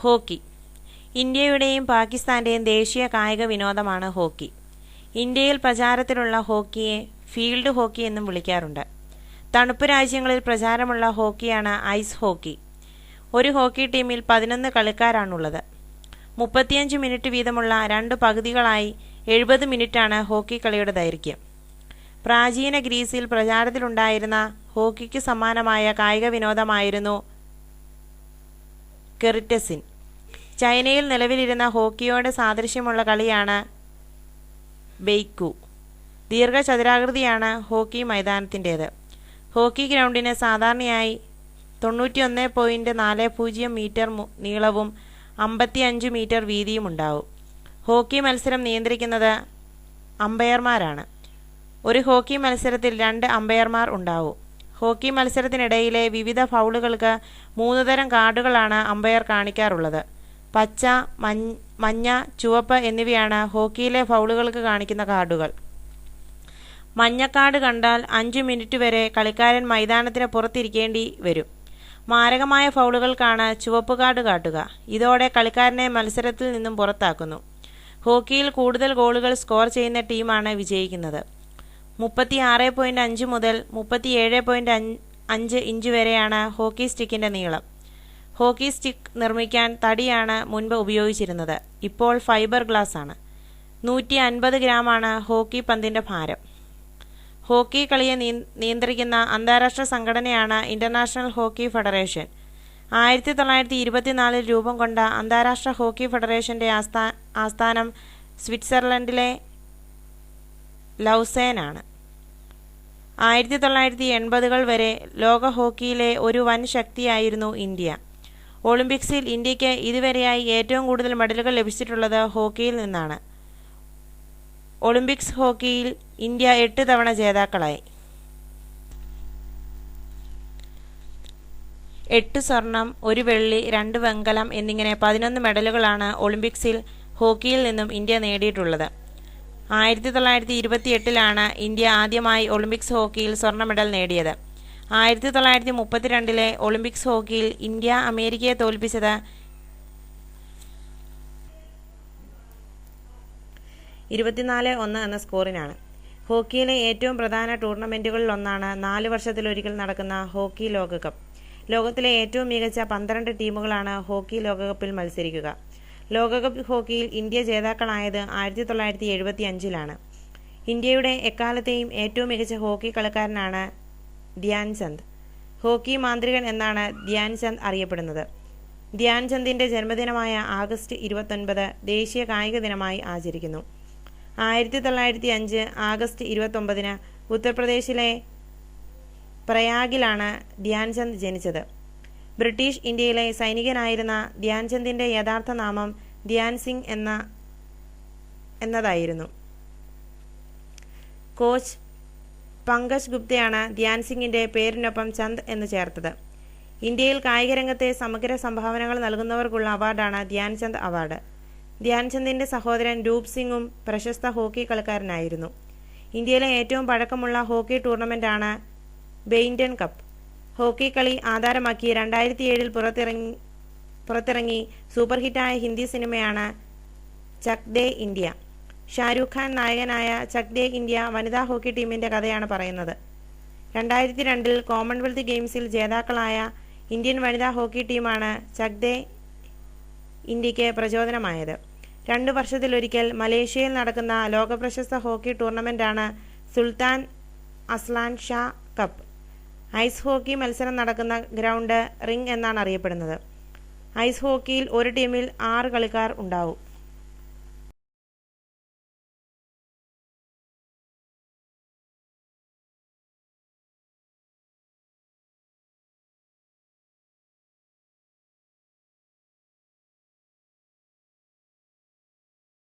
Hockey. ഇന്ത്യയുടെയും പാകിസ്ഥാന്റെയും ദേശീയ കായിക വിനോദമാണ് ഹോക്കി. ഇന്ത്യയിൽ പ്രചാരത്തിലുള്ള ഹോക്കിയെ ഫീൽഡ് ഹോക്കി എന്നും വിളിക്കാറുണ്ട്. തണുപ്പ് രാജ്യങ്ങളിൽ പ്രചാരമുള്ള ഹോക്കിയാണ് ഐസ് ഹോക്കി. ഒരു ഹോക്കി ടീമിൽ 11 കളിക്കാരാണുള്ളത്. 35 മിനിറ്റ് വീതമുള്ള 2 പകുതികളായി 70 മിനിറ്റാണ് ഹോക്കി കളിയുടെ ദൈർഘ്യം. പ്രാചീന ഗ്രീസിൽ പ്രചാരത്തിലുണ്ടായിരുന്ന ഹോക്കിക്ക് സമാനമായ കായിക വിനോദമായിരുന്നു കെറിറ്റസിൻ. ചൈനയിൽ നിലവിലിരുന്ന ഹോക്കിയോട് സാദൃശ്യമുള്ള കളിയാണ് ബെയ്ക്കു. ദീർഘചതുരാകൃതിയാണ് ഹോക്കി മൈതാനത്തിൻ്റേത്. ഹോക്കി ഗ്രൗണ്ടിന് സാധാരണയായി 91.40 മീറ്റർ നീളവും 55 മീറ്റർ വീതിയും ഉണ്ടാവും. ഹോക്കി മത്സരം നിയന്ത്രിക്കുന്നത് അമ്പയർമാരാണ്. ഒരു ഹോക്കി മത്സരത്തിൽ 2 അമ്പയർമാർ ഉണ്ടാവും. ഹോക്കി മത്സരത്തിനിടയിലെ വിവിധ ഫൗളുകൾക്ക് 3 തരം കാർഡുകളാണ് അമ്പയർ കാണിക്കാറുള്ളത്. പച്ച, മഞ്ഞ, ചുവപ്പ് എന്നിവയാണ് ഹോക്കിയിലെ ഫൗളുകൾക്ക് കാണിക്കുന്ന കാർഡുകൾ. മഞ്ഞക്കാർഡ് കണ്ടാൽ 5 മിനിറ്റ് വരെ കളിക്കാരൻ മൈതാനത്തിന് പുറത്തിരിക്കേണ്ടി വരും. മാരകമായ ഫൗളുകൾക്കാണ് ചുവപ്പ് കാർഡ് കാട്ടുക. ഇതോടെ കളിക്കാരനെ മത്സരത്തിൽ നിന്നും പുറത്താക്കുന്നു. ഹോക്കിയിൽ കൂടുതൽ ഗോളുകൾ സ്കോർ ചെയ്യുന്ന ടീമാണ് വിജയിക്കുന്നത്. 36.5 മുതൽ 37.5 ഇഞ്ച് വരെയാണ് ഹോക്കി സ്റ്റിക്കിന്റെ നീളം. ഹോക്കി സ്റ്റിക്ക് നിർമ്മിക്കാൻ തടിയാണ് മുൻപ് ഉപയോഗിച്ചിരുന്നത്. ഇപ്പോൾ ഫൈബർ ഗ്ലാസ് ആണ്. 150 ഗ്രാമാണ് ഹോക്കി പന്തിന്റെ ഭാരം. ഹോക്കി കളിയെ നിയന്ത്രിക്കുന്ന അന്താരാഷ്ട്ര സംഘടനയാണ് ഇന്റർനാഷണൽ ഹോക്കി ഫെഡറേഷൻ. 1924 രൂപം കൊണ്ട അന്താരാഷ്ട്ര ഹോക്കി ഫെഡറേഷന്റെ ആസ്ഥാനം സ്വിറ്റ്സർലൻഡിലെ ലൗസേനാണ്. 1980 വരെ ലോക ഹോക്കിയിലെ ഒരു വൻ ശക്തിയായിരുന്നു ഇന്ത്യ. ഒളിമ്പിക്സിൽ ഇന്ത്യക്ക് ഇതുവരെയായി ഏറ്റവും കൂടുതൽ മെഡലുകൾ ലഭിച്ചിട്ടുള്ളത് ഹോക്കിയിൽ നിന്നാണ്. ഒളിമ്പിക്സ് ഹോക്കിയിൽ ഇന്ത്യ 8 തവണ ജേതാക്കളായി. 8 സ്വർണം, 1 വെള്ളി, 2 വെങ്കലം എന്നിങ്ങനെ 11 മെഡലുകളാണ് ഒളിമ്പിക്സിൽ ഹോക്കിയിൽ നിന്നും ഇന്ത്യ നേടിയിട്ടുള്ളത്. 1928 ഇന്ത്യ ആദ്യമായി ഒളിമ്പിക്സ് ഹോക്കിയിൽ സ്വർണ്ണ മെഡൽ നേടിയത്. 1932 ഒളിമ്പിക്സ് ഹോക്കിയിൽ ഇന്ത്യ അമേരിക്കയെ തോൽപ്പിച്ചത് 24-1 എന്ന സ്കോറിനാണ്. ഹോക്കിയിലെ ഏറ്റവും പ്രധാന ടൂർണമെന്റുകളിലൊന്നാണ് 4 വർഷത്തിലൊരിക്കൽ നടക്കുന്ന ഹോക്കി ലോകകപ്പ്. ലോകത്തിലെ ഏറ്റവും മികച്ച 12 ടീമുകളാണ് ഹോക്കി ലോകകപ്പിൽ മത്സരിക്കുക. ലോകകപ്പ് ഹോക്കിയിൽ ഇന്ത്യ ജേതാക്കളായത് 1975 ഇന്ത്യയുടെ എക്കാലത്തെയും ഏറ്റവും മികച്ച ഹോക്കി കളിക്കാരനാണ് ധ്യാൻചന്ദ്. ഹോക്കി മാന്ത്രികൻ എന്നാണ് ധ്യാൻചന്ദ് അറിയപ്പെടുന്നത്. ധ്യാൻചന്ദിന്റെ ജന്മദിനമായ ആഗസ്റ്റ് 29 ദേശീയ കായിക ദിനമായി ആചരിക്കുന്നു. 1905 ആഗസ്റ്റ് 29 ഉത്തർപ്രദേശിലെ പ്രയാഗിലാണ് ധ്യാൻചന്ദ് ജനിച്ചത്. ബ്രിട്ടീഷ് ഇന്ത്യയിലെ സൈനികനായിരുന്ന ധ്യാൻചന്ദിന്റെ യഥാർത്ഥ നാമം ധ്യാൻ സിംഗ് എന്നതായിരുന്നു. കോച്ച് പങ്കജ് ഗുപ്തയാണ് ധ്യാൻ സിംഗിന്റെ പേരിനൊപ്പം ചന്ദ് എന്ന് ചേർത്തത്. ഇന്ത്യയിൽ കായികരംഗത്തെ സമഗ്ര സംഭാവനകൾ നൽകുന്നവർക്കുള്ള അവാർഡാണ് ധ്യാൻചന്ദ് അവാർഡ്. ധ്യാൻചന്ദിന്റെ സഹോദരൻ രൂപ് സിംഗും പ്രശസ്ത ഹോക്കി കളിക്കാരനായിരുന്നു. ഇന്ത്യയിലെ ഏറ്റവും പഴക്കമുള്ള ഹോക്കി ടൂർണമെന്റാണ് ബെയിൻഡൻ കപ്പ്. ഹോക്കി കളി ആധാരമാക്കി 2007 പുറത്തിറങ്ങി സൂപ്പർ ഹിറ്റായ ഹിന്ദി സിനിമയാണ് ചക് ദേ ഇന്ത്യ. ഷാരൂഖ് ഖാൻ നായകനായ ചക് ദേ ഇന്ത്യ വനിതാ ഹോക്കി ടീമിന്റെ കഥയാണ് പറയുന്നത്. 2002 കോമൺവെൽത്ത് ഗെയിംസിൽ ജേതാക്കളായ ഇന്ത്യൻ വനിതാ ഹോക്കി ടീമാണ് ചക് ദേ ഇന്ത്യക്ക് പ്രചോദനമായത്. 2 വർഷത്തിലൊരിക്കൽ മലേഷ്യയിൽ നടക്കുന്ന ലോകപ്രശസ്ത ഹോക്കി ടൂർണമെന്റാണ് Sultan Azlan Shah Cup. Ice hockey മത്സരം നടക്കുന്ന ഗ്രൗണ്ട് റിംഗ് എന്നാണ് അറിയപ്പെടുന്നത്. ഐസ് ഹോക്കിയിൽ ഒരു ടീമിൽ 6 കളിക്കാർ ഉണ്ടാവും.